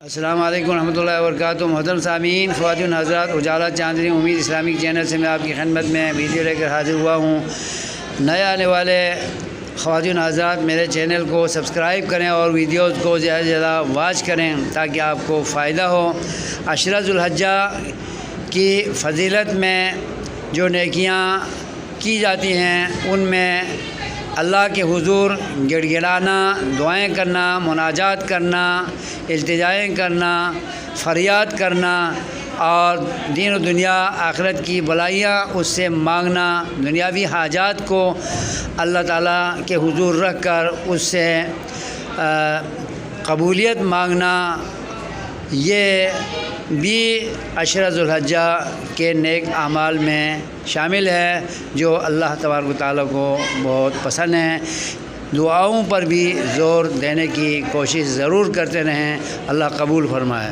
السلام علیکم ورحمۃ اللہ وبرکاتہ۔ محترم سامعین، خواتین حضرات، اجالا چاندنی امید اسلامک چینل سے میں آپ کی خدمت میں ویڈیو لے کر حاضر ہوا ہوں۔ نئے آنے والے خواتین حضرات میرے چینل کو سبسکرائب کریں اور ویڈیوز کو زیادہ سے زیادہ واچ کریں تاکہ آپ کو فائدہ ہو۔ عشرہ ذو الحجہ کی فضیلت میں جو نیکیاں کی جاتی ہیں ان میں اللہ کے حضور گڑ گڑانا، دعائیں کرنا، مناجات کرنا، التجائیں کرنا، فریاد کرنا اور دین و دنیا آخرت کی بلائیاں اس سے مانگنا، دنیاوی حاجات کو اللہ تعالیٰ کے حضور رکھ کر اس سے قبولیت مانگنا، یہ بھی عشرہ ذو الحجہ کے نیک اعمال میں شامل ہے جو اللہ تبارک و تعالیٰ کو بہت پسند ہیں۔ دعاؤں پر بھی زور دینے کی کوشش ضرور کرتے رہیں، اللہ قبول فرمائے۔